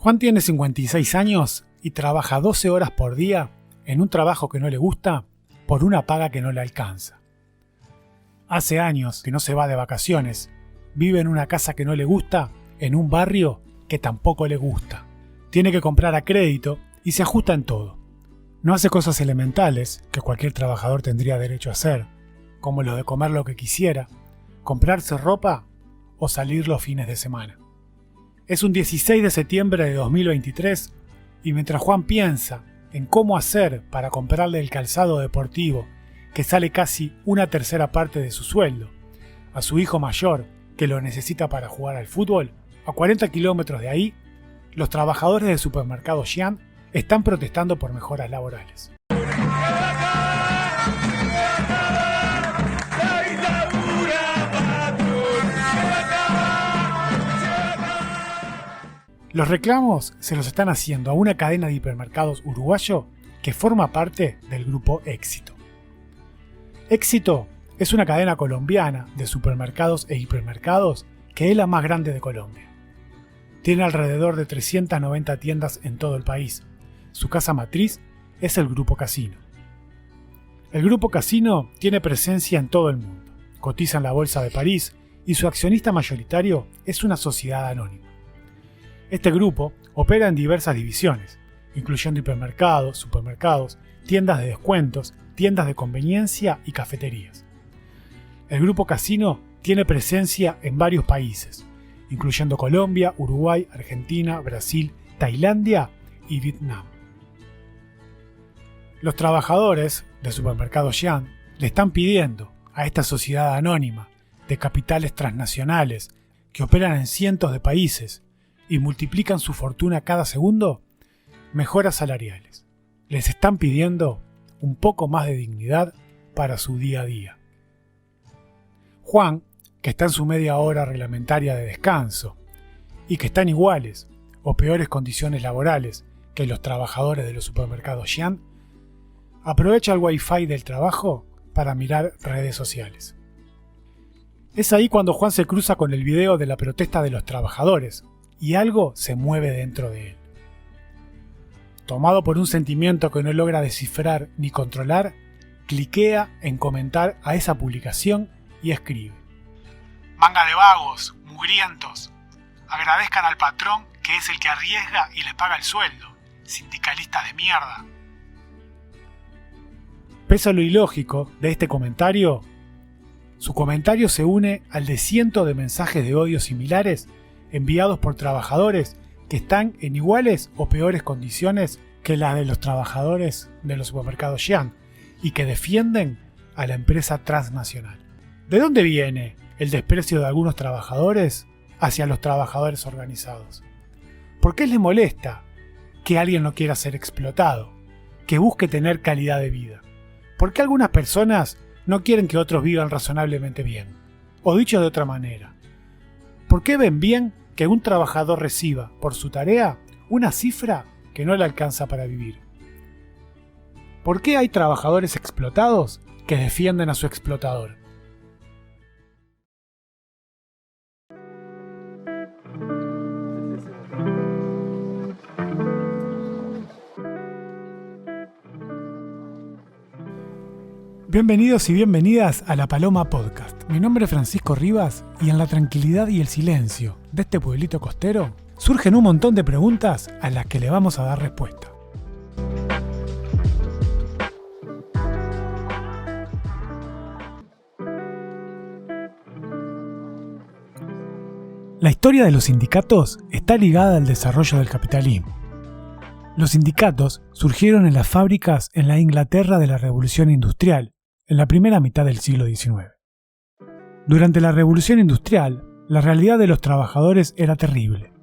Juan tiene 56 años y trabaja 12 horas por día en un trabajo que no le gusta por una paga que no le alcanza. Hace años que no se va de vacaciones, vive en una casa que no le gusta, en un barrio que tampoco le gusta. Tiene que comprar a crédito y se ajusta en todo. No hace cosas elementales que cualquier trabajador tendría derecho a hacer, como lo de comer lo que quisiera, comprarse ropa o salir los fines de semana. Es un 16 de septiembre de 2023 y mientras Juan piensa en cómo hacer para comprarle el calzado deportivo que sale casi una tercera parte de su sueldo, a su hijo mayor que lo necesita para jugar al fútbol, a 40 kilómetros de ahí, los trabajadores del supermercado Xi'an están protestando por mejoras laborales. Los reclamos se los están haciendo a una cadena de hipermercados uruguayo que forma parte del grupo Éxito. Éxito es una cadena colombiana de supermercados e hipermercados que es la más grande de Colombia. Tiene alrededor de 390 tiendas en todo el país. Su casa matriz es el Grupo Casino. El Grupo Casino tiene presencia en todo el mundo. Cotiza en la Bolsa de París y su accionista mayoritario es una sociedad anónima. Este grupo opera en diversas divisiones, incluyendo hipermercados, supermercados, tiendas de descuentos, tiendas de conveniencia y cafeterías. El Grupo Casino tiene presencia en varios países, incluyendo Colombia, Uruguay, Argentina, Brasil, Tailandia y Vietnam. Los trabajadores del supermercado Xi'an le están pidiendo a esta sociedad anónima de capitales transnacionales que operan en cientos de países y multiplican su fortuna cada segundo, mejoras salariales. Les están pidiendo un poco más de dignidad para su día a día. Juan, que está en su media hora reglamentaria de descanso y que está en iguales o peores condiciones laborales que los trabajadores de los supermercados Xi'an, aprovecha el Wi-Fi del trabajo para mirar redes sociales. Es ahí cuando Juan se cruza con el video de la protesta de los trabajadores y algo se mueve dentro de él. Tomado por un sentimiento que no logra descifrar ni controlar, cliquea en comentar a esa publicación y escribe: "Manga de vagos, mugrientos, agradezcan al patrón que es el que arriesga y les paga el sueldo, sindicalistas de mierda". Pese a lo ilógico de este comentario, su comentario se une al de cientos de mensajes de odio similares enviados por trabajadores que están en iguales o peores condiciones que las de los trabajadores de los supermercados Xi'an y que defienden a la empresa transnacional. ¿De dónde viene el desprecio de algunos trabajadores hacia los trabajadores organizados? ¿Por qué les molesta que alguien no quiera ser explotado, que busque tener calidad de vida? ¿Por qué algunas personas no quieren que otros vivan razonablemente bien? O dicho de otra manera, ¿por qué ven bien que un trabajador reciba por su tarea una cifra que no le alcanza para vivir? ¿Por qué hay trabajadores explotados que defienden a su explotador? Bienvenidos y bienvenidas a La Paloma Podcast. Mi nombre es Francisco Rivas y en la tranquilidad y el silencio de este pueblito costero surgen un montón de preguntas a las que le vamos a dar respuesta. La historia de los sindicatos está ligada al desarrollo del capitalismo. Los sindicatos surgieron en las fábricas en la Inglaterra de la Revolución Industrial, en la primera mitad del siglo XIX. Durante la Revolución Industrial, la realidad de los trabajadores era terrible.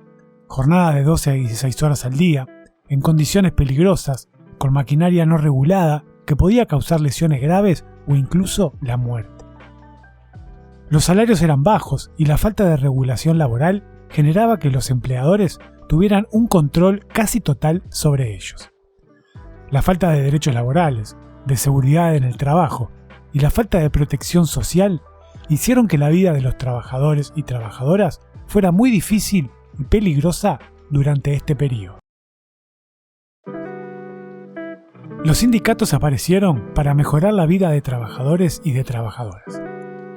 Jornadas de 12 a 16 horas al día, en condiciones peligrosas, con maquinaria no regulada que podía causar lesiones graves o incluso la muerte. Los salarios eran bajos y la falta de regulación laboral generaba que los empleadores tuvieran un control casi total sobre ellos. La falta de derechos laborales, de seguridad en el trabajo y la falta de protección social hicieron que la vida de los trabajadores y trabajadoras fuera muy difícil y peligrosa durante este periodo. Los sindicatos aparecieron para mejorar la vida de trabajadores y de trabajadoras.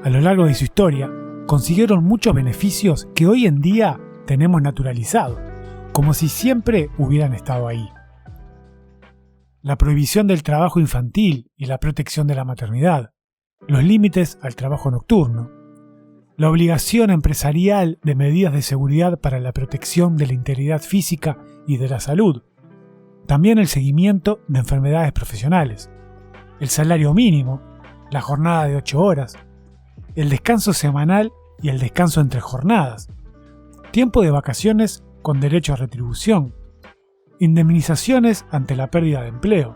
A lo largo de su historia, consiguieron muchos beneficios que hoy en día tenemos naturalizados, como si siempre hubieran estado ahí. La prohibición del trabajo infantil y la protección de la maternidad, los límites al trabajo nocturno, la obligación empresarial de medidas de seguridad para la protección de la integridad física y de la salud, también el seguimiento de enfermedades profesionales, el salario mínimo, la jornada de 8 horas, el descanso semanal y el descanso entre jornadas, tiempo de vacaciones con derecho a retribución, indemnizaciones ante la pérdida de empleo,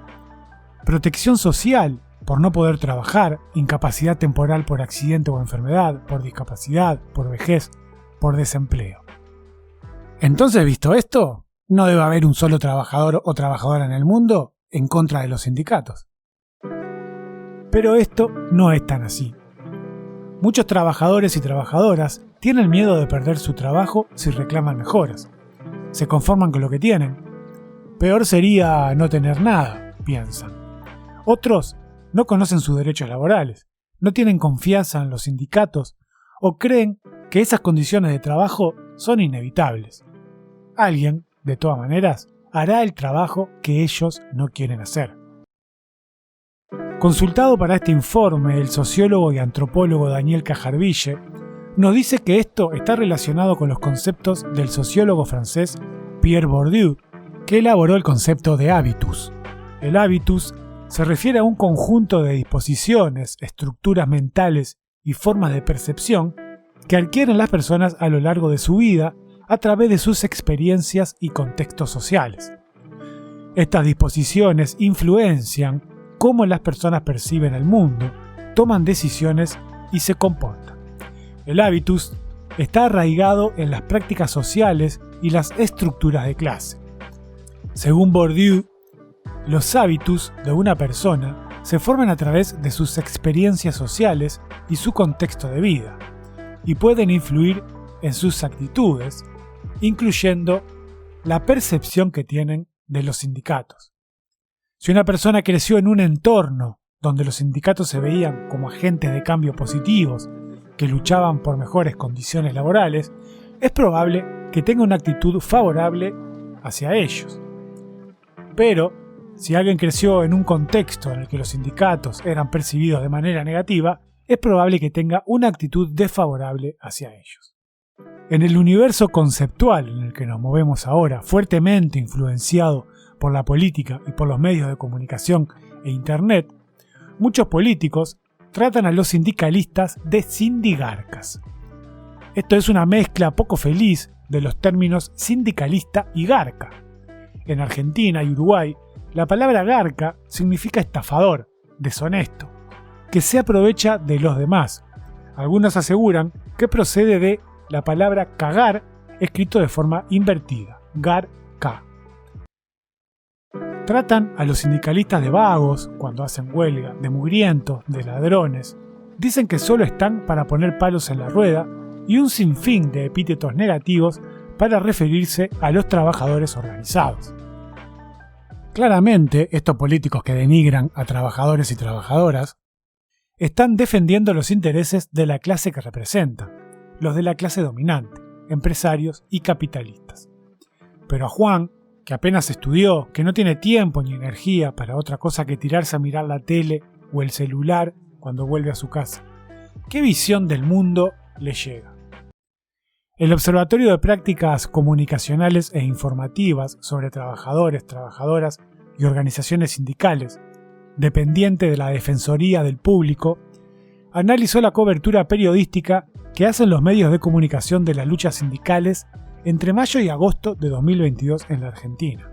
protección social por no poder trabajar, incapacidad temporal por accidente o enfermedad, por discapacidad, por vejez, por desempleo. Entonces, visto esto, no debe haber un solo trabajador o trabajadora en el mundo en contra de los sindicatos. Pero esto no es tan así. Muchos trabajadores y trabajadoras tienen miedo de perder su trabajo si reclaman mejoras. Se conforman con lo que tienen. Peor sería no tener nada, piensan. Otros no conocen sus derechos laborales, no tienen confianza en los sindicatos o creen que esas condiciones de trabajo son inevitables. Alguien, de todas maneras, hará el trabajo que ellos no quieren hacer. Consultado para este informe, el sociólogo y antropólogo Daniel Cajarville nos dice que esto está relacionado con los conceptos del sociólogo francés Pierre Bourdieu, que elaboró el concepto de hábitus. El hábitus se refiere a un conjunto de disposiciones, estructuras mentales y formas de percepción que adquieren las personas a lo largo de su vida a través de sus experiencias y contextos sociales. Estas disposiciones influencian cómo las personas perciben el mundo, toman decisiones y se comportan. El hábitus está arraigado en las prácticas sociales y las estructuras de clase. Según Bourdieu, los hábitus de una persona se forman a través de sus experiencias sociales y su contexto de vida, y pueden influir en sus actitudes, incluyendo la percepción que tienen de los sindicatos. Si una persona creció en un entorno donde los sindicatos se veían como agentes de cambio positivos que luchaban por mejores condiciones laborales, es probable que tenga una actitud favorable hacia ellos. Pero, si alguien creció en un contexto en el que los sindicatos eran percibidos de manera negativa, es probable que tenga una actitud desfavorable hacia ellos. En el universo conceptual en el que nos movemos ahora, fuertemente influenciado por la política y por los medios de comunicación e Internet, muchos políticos tratan a los sindicalistas de sindigarcas. Esto es una mezcla poco feliz de los términos sindicalista y garca. En Argentina y Uruguay, la palabra garca significa estafador, deshonesto, que se aprovecha de los demás. Algunos aseguran que procede de la palabra cagar, escrito de forma invertida, gar-ca. Tratan a los sindicalistas de vagos cuando hacen huelga, de mugrientos, de ladrones. Dicen que solo están para poner palos en la rueda y un sinfín de epítetos negativos para referirse a los trabajadores organizados. Claramente, estos políticos que denigran a trabajadores y trabajadoras están defendiendo los intereses de la clase que representan, los de la clase dominante, empresarios y capitalistas. Pero a Juan, que apenas estudió, que no tiene tiempo ni energía para otra cosa que tirarse a mirar la tele o el celular cuando vuelve a su casa, ¿qué visión del mundo le llega? El Observatorio de Prácticas Comunicacionales e Informativas sobre Trabajadores, Trabajadoras y Organizaciones Sindicales, dependiente de la Defensoría del Público, analizó la cobertura periodística que hacen los medios de comunicación de las luchas sindicales entre mayo y agosto de 2022 en la Argentina.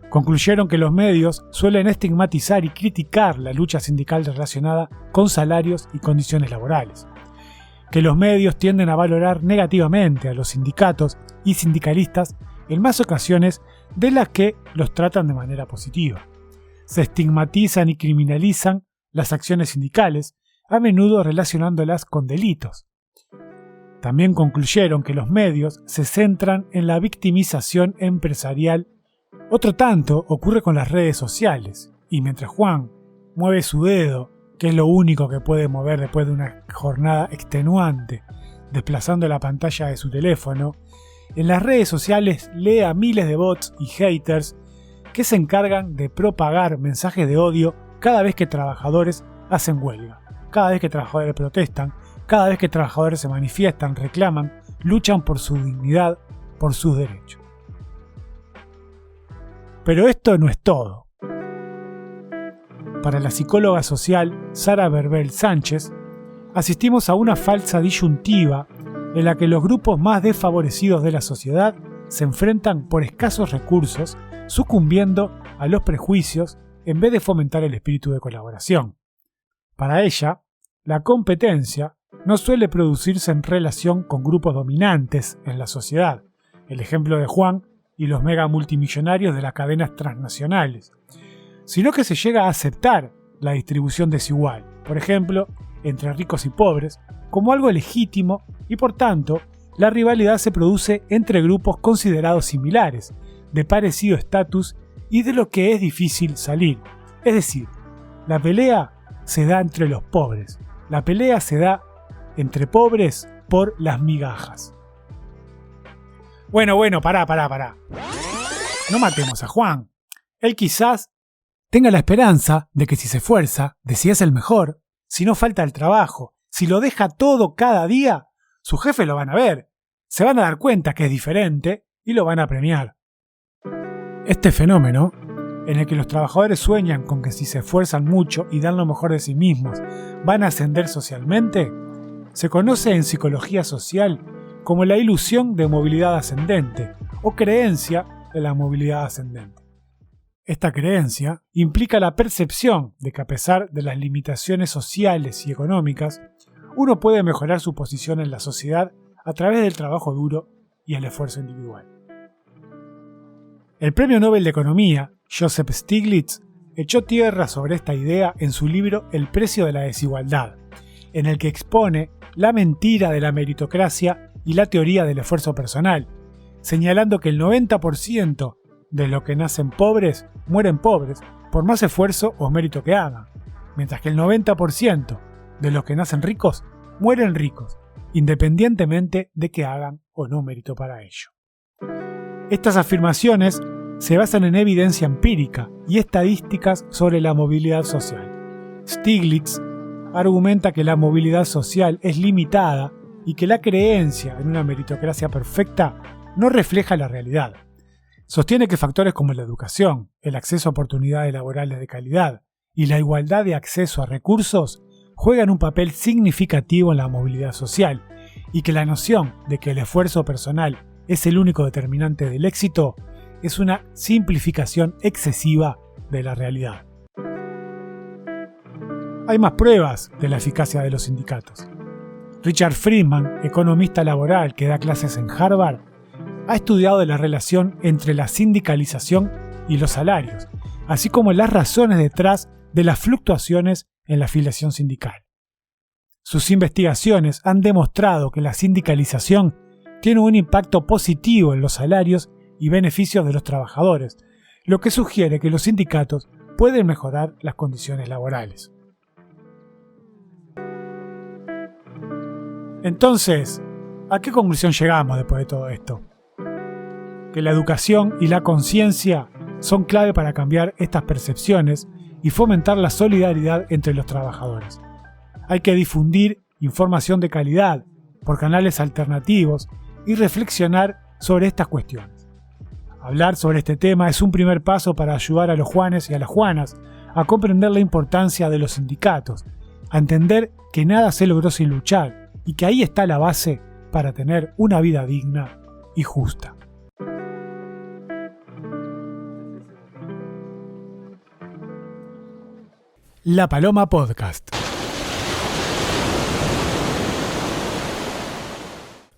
Concluyeron que los medios suelen estigmatizar y criticar la lucha sindical relacionada con salarios y condiciones laborales, que los medios tienden a valorar negativamente a los sindicatos y sindicalistas en más ocasiones de las que los tratan de manera positiva. Se estigmatizan y criminalizan las acciones sindicales, a menudo relacionándolas con delitos. También concluyeron que los medios se centran en la victimización empresarial. Otro tanto ocurre con las redes sociales, y mientras Juan mueve su dedo, que es lo único que puede mover después de una jornada extenuante, desplazando la pantalla de su teléfono, en las redes sociales lee a miles de bots y haters que se encargan de propagar mensajes de odio cada vez que trabajadores hacen huelga, cada vez que trabajadores protestan, cada vez que trabajadores se manifiestan, reclaman, luchan por su dignidad, por sus derechos. Pero esto no es todo. Para la psicóloga social Sara Verbel Sánchez, asistimos a una falsa disyuntiva en la que los grupos más desfavorecidos de la sociedad se enfrentan por escasos recursos, sucumbiendo a los prejuicios en vez de fomentar el espíritu de colaboración. Para ella, la competencia no suele producirse en relación con grupos dominantes en la sociedad, el ejemplo de Juan y los mega multimillonarios de las cadenas transnacionales, sino que se llega a aceptar la distribución desigual, por ejemplo, entre ricos y pobres, como algo legítimo y por tanto la rivalidad se produce entre grupos considerados similares, de parecido estatus y de lo que es difícil salir. Es decir, la pelea se da entre los pobres, la pelea se da entre pobres por las migajas. Bueno, pará. No matemos a Juan. Él quizás tenga la esperanza de que si se esfuerza, de si es el mejor, si no falta el trabajo, si lo deja todo cada día, sus jefes lo van a ver, se van a dar cuenta que es diferente y lo van a premiar. Este fenómeno, en el que los trabajadores sueñan con que si se esfuerzan mucho y dan lo mejor de sí mismos, van a ascender socialmente, se conoce en psicología social como la ilusión de movilidad ascendente o creencia de la movilidad ascendente. Esta creencia implica la percepción de que a pesar de las limitaciones sociales y económicas, uno puede mejorar su posición en la sociedad a través del trabajo duro y el esfuerzo individual. El premio Nobel de Economía, Joseph Stiglitz, echó tierra sobre esta idea en su libro El precio de la desigualdad, en el que expone la mentira de la meritocracia y la teoría del esfuerzo personal, señalando que el 90% de los que nacen pobres mueren pobres por más esfuerzo o mérito que hagan, mientras que el 90% de los que nacen ricos mueren ricos, independientemente de que hagan o no mérito para ello. Estas afirmaciones se basan en evidencia empírica y estadísticas sobre la movilidad social. Stiglitz argumenta que la movilidad social es limitada y que la creencia en una meritocracia perfecta no refleja la realidad. Sostiene que factores como la educación, el acceso a oportunidades laborales de calidad y la igualdad de acceso a recursos juegan un papel significativo en la movilidad social y que la noción de que el esfuerzo personal es el único determinante del éxito es una simplificación excesiva de la realidad. Hay más pruebas de la eficacia de los sindicatos. Richard Friedman, economista laboral que da clases en Harvard, ha estudiado la relación entre la sindicalización y los salarios, así como las razones detrás de las fluctuaciones en la afiliación sindical. Sus investigaciones han demostrado que la sindicalización tiene un impacto positivo en los salarios y beneficios de los trabajadores, lo que sugiere que los sindicatos pueden mejorar las condiciones laborales. Entonces, ¿a qué conclusión llegamos después de todo esto? Que la educación y la conciencia son clave para cambiar estas percepciones y fomentar la solidaridad entre los trabajadores. Hay que difundir información de calidad por canales alternativos y reflexionar sobre estas cuestiones. Hablar sobre este tema es un primer paso para ayudar a los Juanes y a las Juanas a comprender la importancia de los sindicatos, a entender que nada se logró sin luchar y que ahí está la base para tener una vida digna y justa. La Paloma Podcast.